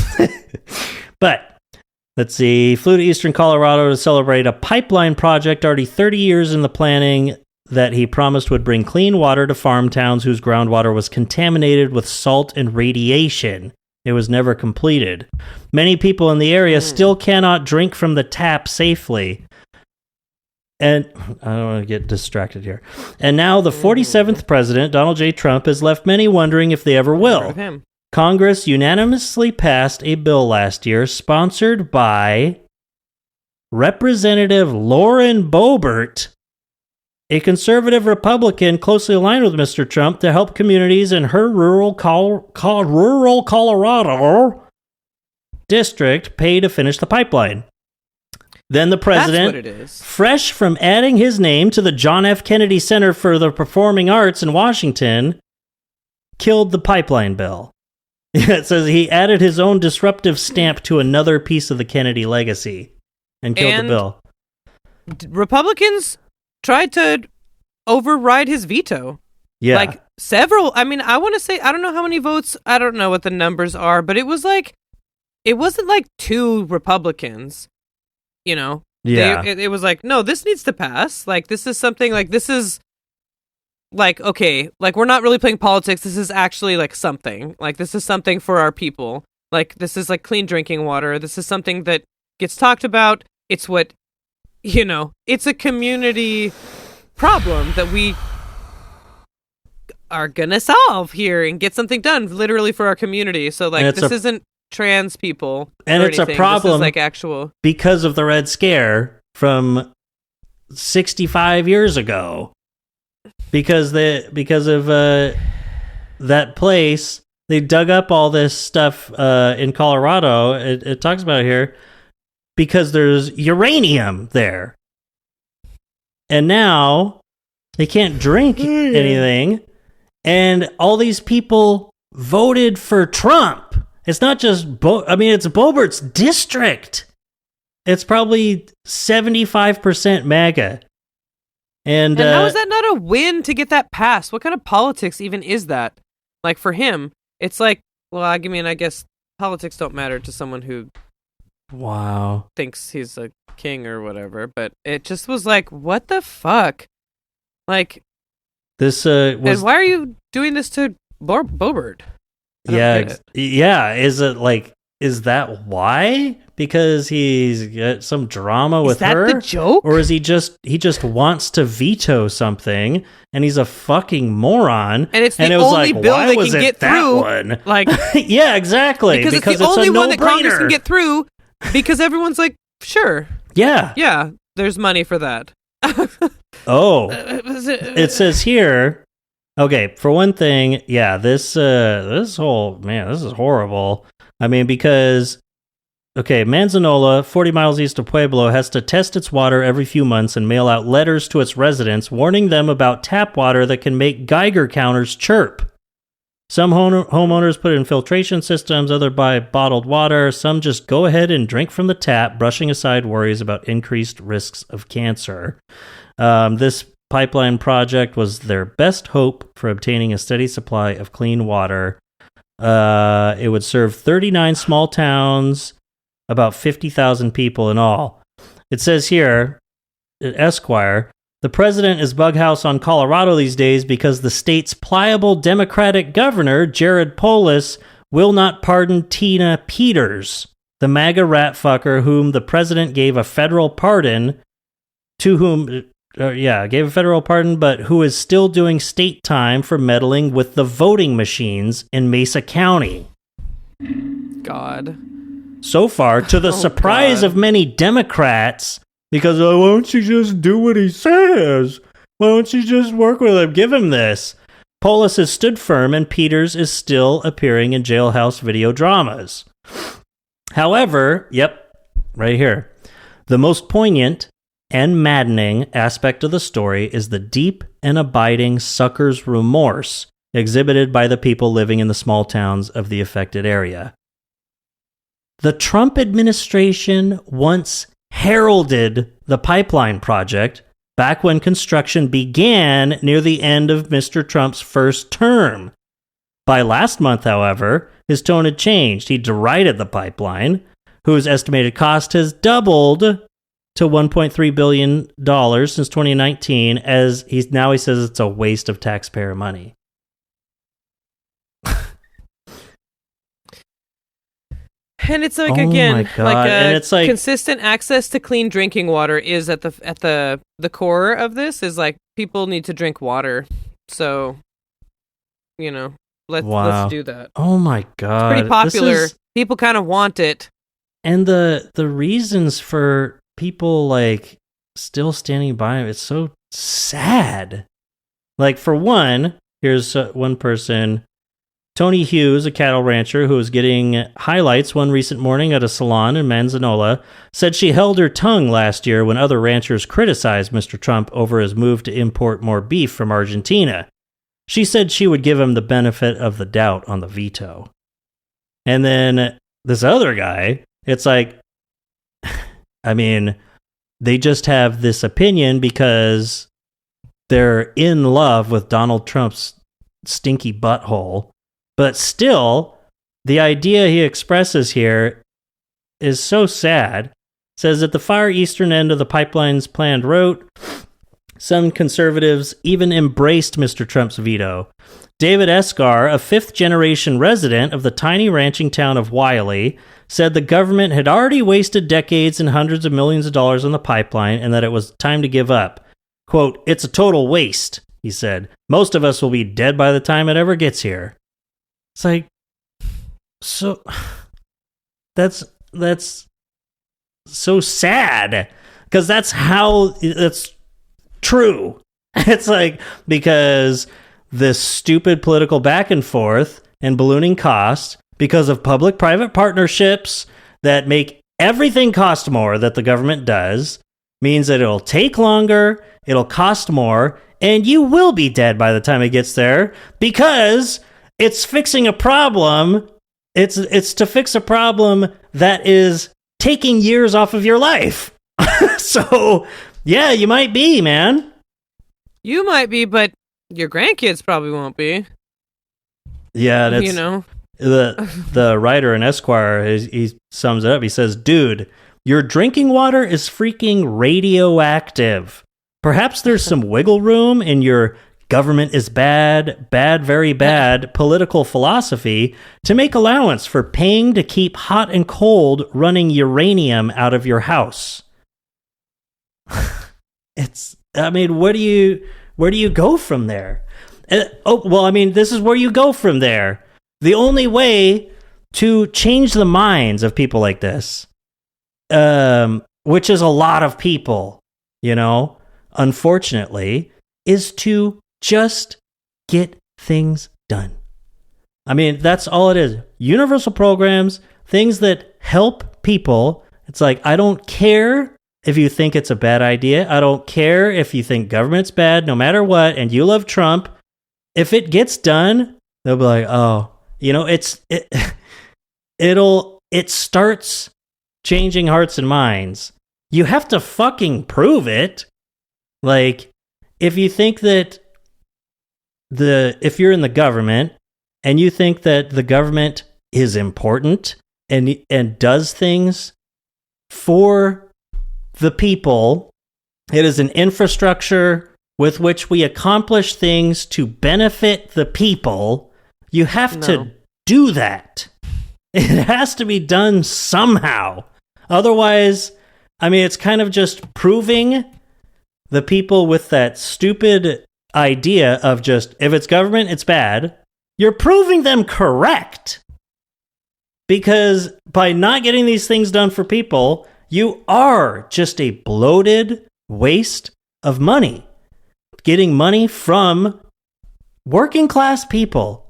let's see. Flew to eastern Colorado to celebrate a pipeline project already 30 years in the planning that he promised would bring clean water to farm towns whose groundwater was contaminated with salt and radiation. It was never completed. Many people in the area still cannot drink from the tap safely. And I don't want to get distracted here. And now the 47th president, Donald J. Trump, has left many wondering if they ever will. Congress unanimously passed a bill last year sponsored by Representative Lauren Boebert, a conservative Republican closely aligned with Mr. Trump, to help communities in her rural Colorado district pay to finish the pipeline. Then the president, fresh from adding his name to the John F. Kennedy Center for the Performing Arts in Washington, killed the pipeline bill. It says he added his own disruptive stamp to another piece of the Kennedy legacy and killed the bill. Republicans tried to override his veto. Yeah. Like several, I mean, I want to say, I don't know how many votes, I don't know what the numbers are, but it was like, it wasn't like 2 Republicans. Yeah. It was like, no, this needs to pass. Like, this is something, like, this is, like, okay, like, we're not really playing politics. This is actually, like, something. Like, this is something for our people. Like, this is, like, clean drinking water. This is something that gets talked about. It's what, it's a community problem that we are gonna solve here and get something done, literally, for our community. So, like, this isn't trans people, and it's anything. A problem this is like actual because of the Red Scare from 65 years ago. because of that place. They dug up all this stuff in Colorado. It talks about it here because there's uranium there. And now they can't drink anything. And all these people voted for Trump. It's not just it's Boebert's district. It's probably 75% MAGA. And how is that not a win to get that passed? What kind of politics even is that? Like, for him, it's like, well, I guess politics don't matter to someone who thinks he's a king or whatever, but it just was like, what the fuck? Like, this and why are you doing this to Boebert? Yeah. Is that why? Because he's got some drama with her? Is that the joke? Or is he just wants to veto something and he's a fucking moron? And it's the only bill they can get through. One? Like, yeah, exactly. Because it's the only one that Congress can get through because everyone's like, sure. Yeah, there's money for that. It says here, okay, for one thing, this is horrible. I mean, because, Manzanola, 40 miles east of Pueblo, has to test its water every few months and mail out letters to its residents warning them about tap water that can make Geiger counters chirp. Some homeowners put in filtration systems, others buy bottled water. Some just go ahead and drink from the tap, brushing aside worries about increased risks of cancer. This pipeline project was their best hope for obtaining a steady supply of clean water. It would serve 39 small towns, about 50,000 people in all. It says here, at Esquire, the president is bughouse on Colorado these days because the state's pliable Democratic governor, Jared Polis, will not pardon Tina Peters, the MAGA rat fucker whom the president gave a federal pardon, but who is still doing state time for meddling with the voting machines in Mesa County. God. So far, to the surprise of many Democrats, because why don't you just do what he says? Why don't you just work with him? Give him this. Polis has stood firm, and Peters is still appearing in jailhouse video dramas. However, right here, the most poignant and maddening aspect of the story is the deep and abiding sucker's remorse exhibited by the people living in the small towns of the affected area. The Trump administration once heralded the pipeline project back when construction began near the end of Mr. Trump's first term. By last month, however, his tone had changed. He derided the pipeline, whose estimated cost has doubled to $1.3 billion since 2019, as he says it's a waste of taxpayer money. And it's like, consistent access to clean drinking water is at the core of this. Is like, people need to drink water, so let's do that. Oh my God, it's pretty popular. People kind of want it, and the reasons for people like still standing by him, it's so sad. Like, for one, here's one person. Tony Hughes, a cattle rancher who was getting highlights one recent morning at a salon in Manzanola, said she held her tongue last year when other ranchers criticized Mr. Trump over his move to import more beef from Argentina. She said she would give him the benefit of the doubt on the veto. And then this other guy, it's like, they just have this opinion because they're in love with Donald Trump's stinky butthole. But still, the idea he expresses here is so sad. It says at the far eastern end of the pipeline's planned route, some conservatives even embraced Mr. Trump's veto. David Escar, a fifth-generation resident of the tiny ranching town of Wiley, said the government had already wasted decades and hundreds of millions of dollars on the pipeline and that it was time to give up. Quote, "It's a total waste," he said. "Most of us will be dead by the time it ever gets here." It's like, so that's so sad, because that's true. It's like, because this stupid political back and forth and ballooning costs because of public-private partnerships that make everything cost more that the government does means that it'll take longer, it'll cost more, and you will be dead by the time it gets there because it's fixing a problem. It's to fix a problem that is taking years off of your life. So, yeah, you might be, man. You might be, but your grandkids probably won't be. Yeah, that's, you know. The writer in Esquire, he sums it up. He says, dude, your drinking water is freaking radioactive. Perhaps there's some wiggle room in your government is bad, bad, very bad political philosophy to make allowance for paying to keep hot and cold running uranium out of your house. Where do you go from there? This is where you go from there. The only way to change the minds of people like this, which is a lot of people, unfortunately, is to just get things done. That's all it is. Universal programs, things that help people. It's like, I don't care if you think it's a bad idea. I don't care if you think government's bad, no matter what, and you love Trump. If it gets done, they'll be like, oh, it starts changing hearts and minds. You have to fucking prove it. Like, if you think that if you're in the government and you think that the government is important and does things for the people, it is an infrastructure with which we accomplish things to benefit the people, you have to do that. It has to be done somehow. Otherwise, it's kind of just proving the people with that stupid idea of just, if it's government, it's bad. You're proving them correct. Because by not getting these things done for people, you are just a bloated waste of money. Getting money from working class people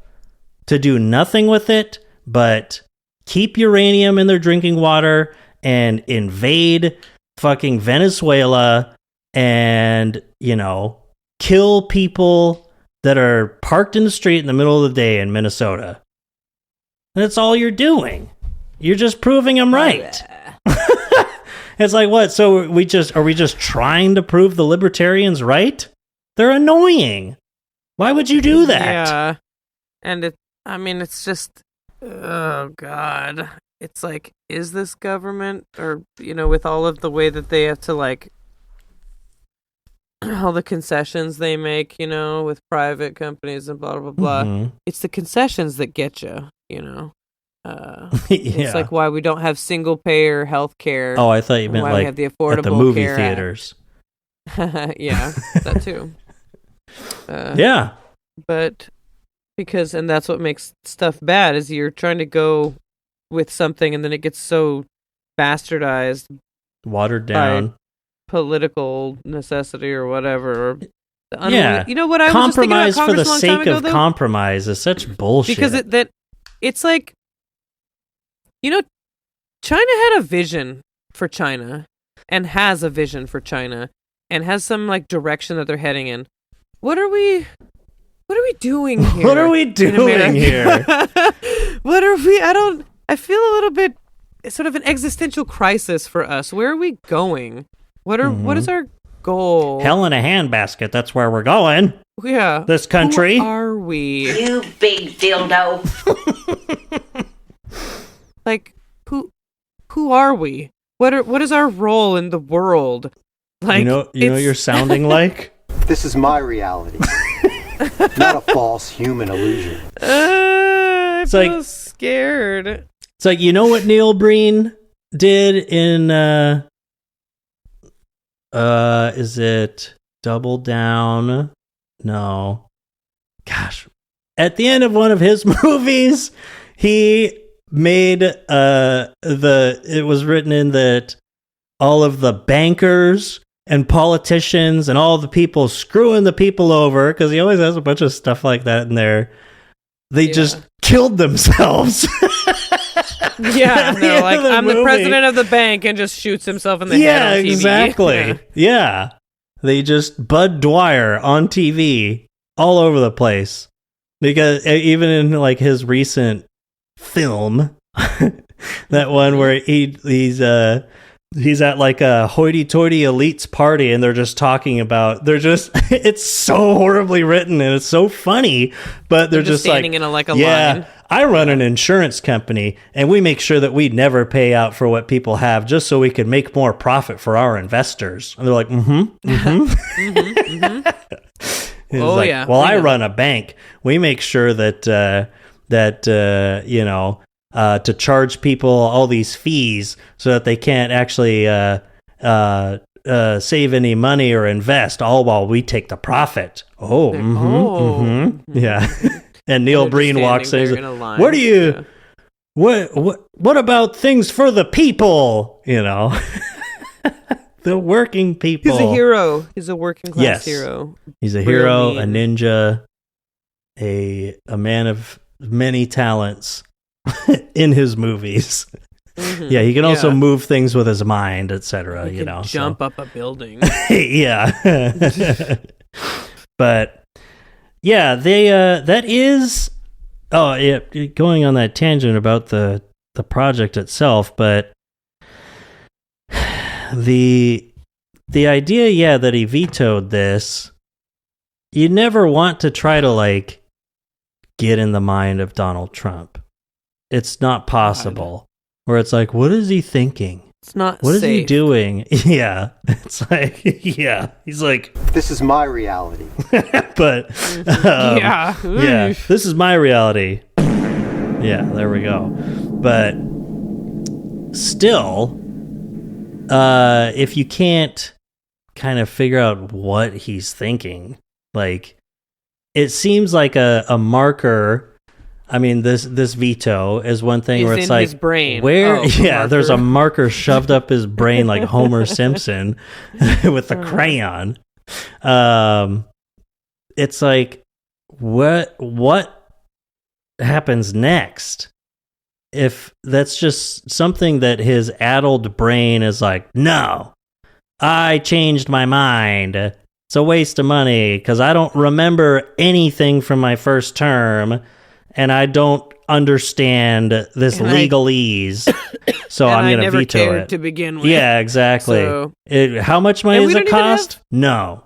to do nothing with it but keep uranium in their drinking water and invade fucking Venezuela and, kill people that are parked in the street in the middle of the day in Minnesota. That's all you're doing. You're just proving them right. It's like, what? So are we just trying to prove the libertarians right? They're annoying. Why would you do that? Yeah. And it's just, oh God. It's like, is this government, or, with all of the way that they have to, like, all the concessions they make, with private companies and blah, blah, blah. Mm-hmm. It's the concessions that get you, Yeah. It's like why we don't have single payer health care. Oh, I thought you meant why like we have the affordable at the movie care theaters. Yeah, that too. Yeah. But and that's what makes stuff bad, is you're trying to go with something and then it gets so bastardized, watered down, political necessity or whatever. Yeah. You know what I was just thinking about compromise for the Congress a long sake time ago, of though? compromise is such bullshit. Because it's like, China had a vision for China and has a vision for China and has some like direction that they're heading in. What are we doing here? What are we doing here? What are we? I feel a little bit sort of an existential crisis for us. Where are we going? What is our goal? Hell in a handbasket. That's where we're going. Yeah. This country. Who are we? You big dildo. Like, who are we? What is our role in the world? Like, you know you're sounding like? This is my reality. Not a false human illusion. I It's feel like- scared. It's like, what Neil Breen did in is it Double Down? No. Gosh. At the end of one of his movies, he made it was written in that all of the bankers and politicians and all the people screwing the people over, because he always has a bunch of stuff like that in there. They just killed themselves. Yeah, they're like, I'm the president of the bank, and just shoots himself in the head on TV. Exactly. Yeah. They just Bud Dwyer on TV all over the place. Because even in like his recent film, that one where he's at like a hoity-toity elites party, and they're just talking about, it's so horribly written and it's so funny, but they're just standing like, in a line. I run an insurance company, and we make sure that we never pay out for what people have, just so we can make more profit for our investors. And they're like, Well, I run a bank. We make sure that to charge people all these fees so that they can't actually save any money or invest, all while we take the profit. Yeah. And Neil Breen walks in. What do you? Yeah. What about things for the people? The working people. He's a hero. He's a working class hero. He's a hero, a ninja, a man of many talents in his movies. Mm-hmm. Yeah, he can also move things with his mind, etc. He can jump up a building. Yeah. But yeah, they that is going on that tangent about the project itself, but the idea, that he vetoed this, you never want to try to like get in the mind of Donald Trump. It's not possible. Where it's like, what is he thinking? It's not What safe. is he doing? Yeah. It's like, yeah. He's like, this is my reality. But this is my reality. Yeah, there we go. But still, if you can't kind of figure out what he's thinking, like, it seems like a marker. I mean, this veto is one thing where it's in like, his brain. There's a marker shoved up his brain like Homer Simpson with the crayon. It's like, what happens next? If that's just something that his addled brain is like, no, I changed my mind. It's a waste of money because I don't remember anything from my first term. And I don't understand this legalese, so I'm going to veto it. To begin with. Yeah, exactly. So, how much money does it cost? No.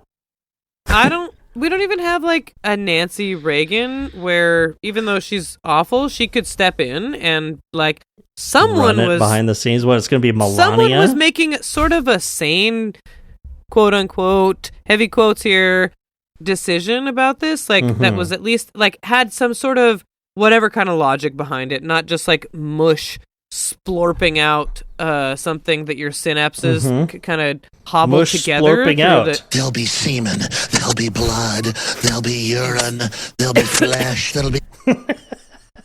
We don't even have like a Nancy Reagan where even though she's awful, she could step in and like someone was behind the scenes. What, it's going to be Melania? Someone was making sort of a sane, quote unquote, heavy quotes here, decision about this. Like that was at least like had some sort of whatever kind of logic behind it, not just like mush splorping out something that your synapses kind of hobble mush together. Splorping out. There'll be semen, there'll be blood, there'll be urine, there'll be flesh, there'll be...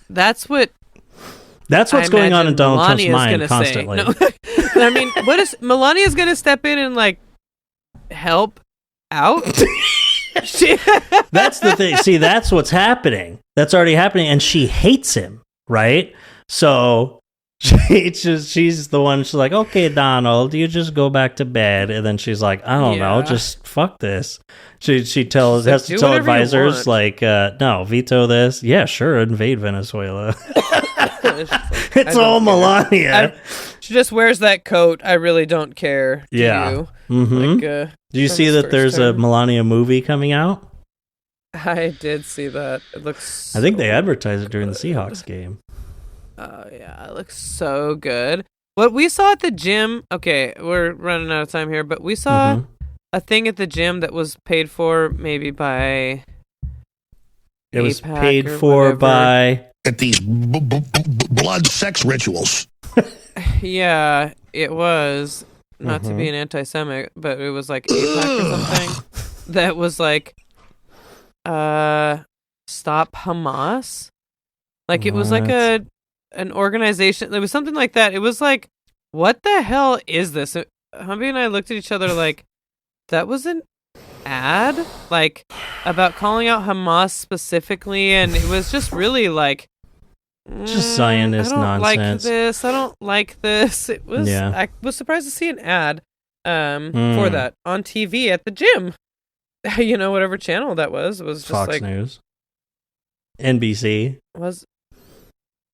That's what's going on in Donald Trump's mind constantly. No. I mean, what is Melania's going to step in and like help out? That's the thing. See, that's what's happening. That's already happening, and she hates him, right? So she's the one. She's like, "Okay, Donald, you just go back to bed." And then she's like, "I don't know, just fuck this." She has to tell advisors like, "No, veto this." Yeah, sure, invade Venezuela. It's all Melania. She just wears that coat. I really don't care. Do you? Mm-hmm. Do you see that there's a Melania movie coming out? I did see that. It looks I think they advertised it during the Seahawks game. Oh, yeah. It looks so good. What we saw at the gym... Okay, we're running out of time here, but we saw a thing at the gym that was paid for maybe by... It was paid for by... At these blood sex rituals. Yeah, it was. Not to be an anti-Semitic, but it was like APAC or something. That was like... Stop Hamas? Like, it was like an organization. It was something like that. It was like, what the hell is this? Humby and I looked at each other like, that was an ad, like, about calling out Hamas specifically, and it was just really like, just Zionist I don't nonsense. I don't like this. It was. Yeah. I was surprised to see an ad for that on TV at the gym. Whatever channel that was. It was just Fox like News, NBC, was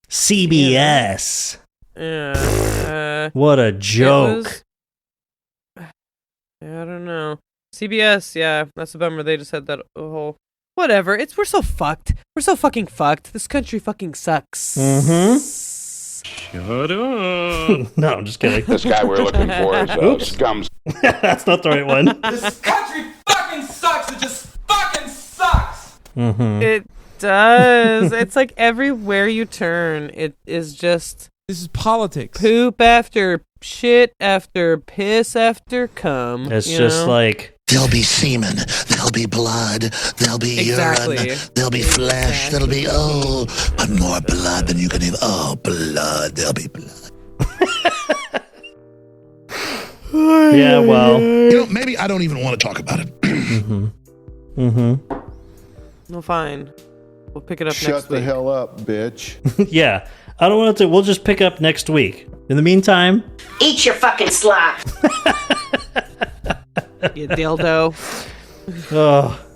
CBS. Yeah. What a joke. I don't know. CBS, yeah, that's a bummer. They just had that whole whatever. We're so fucked. We're so fucking fucked. This country fucking sucks. Shut up. No, I'm just kidding. This guy we're looking for is scum. That's not the right one. This country fucking sucks. It just fucking sucks. It does. It's like everywhere you turn, it is just. This is politics. Poop after shit after piss after cum. It's just like. There'll be semen, there'll be blood, there'll be urine, there'll be flesh, there'll be, more blood than you can even, blood, there'll be blood. Yeah, well. Maybe I don't even want to talk about it. No, fine. We'll pick it up next week. Shut the hell up, bitch. Yeah, I don't want to. We'll just pick up next week. In the meantime, Eat your fucking slop. You dildo.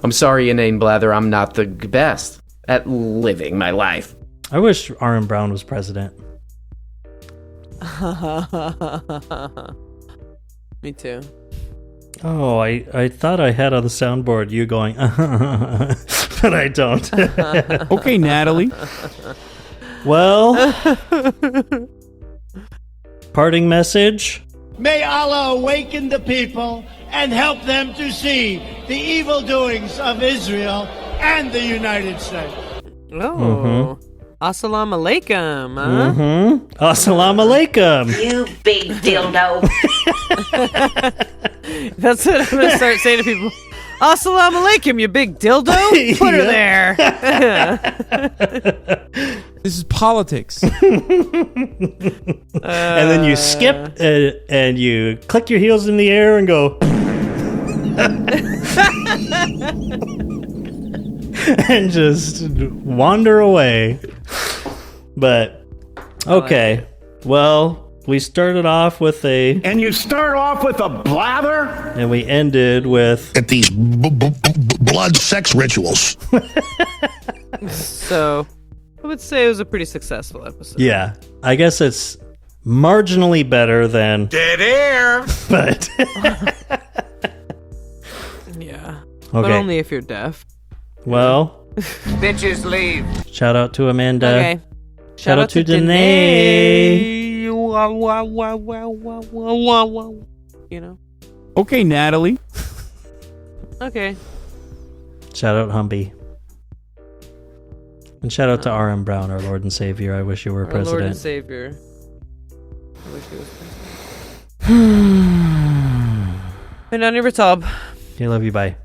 I'm sorry, inane blather. I'm not the best at living my life. I wish Aaron Brown was president. Me too. Oh, I thought I had on the soundboard you going, but I don't. Okay, Natalie. Well, parting message. May Allah awaken the people and help them to see the evil doings of Israel and the United States. Oh. Assalamu alaikum, huh? Assalamu alaikum. You big dildo. That's what I'm going to start saying to people. Assalamu alaikum, you big dildo. Put her there. This is politics. And then you skip and you click your heels in the air and go. And just wander away. But, okay. Well, we started off with a... And you start off with a blather? And we ended with... At these blood sex rituals. So, I would say it was a pretty successful episode. Yeah. I guess it's marginally better than... Dead air. But... Yeah. Okay. But only if you're deaf. Well... Bitches leave. Shout out to Amanda. Okay. Shout out to Danae. You know? Okay, Natalie. Okay. Shout out Humby. And shout out to R.M. Brown, our Lord and Savior. I wish you were Our president. Lord and Savior. I wish he was president. And on your top. Okay, love you. Bye.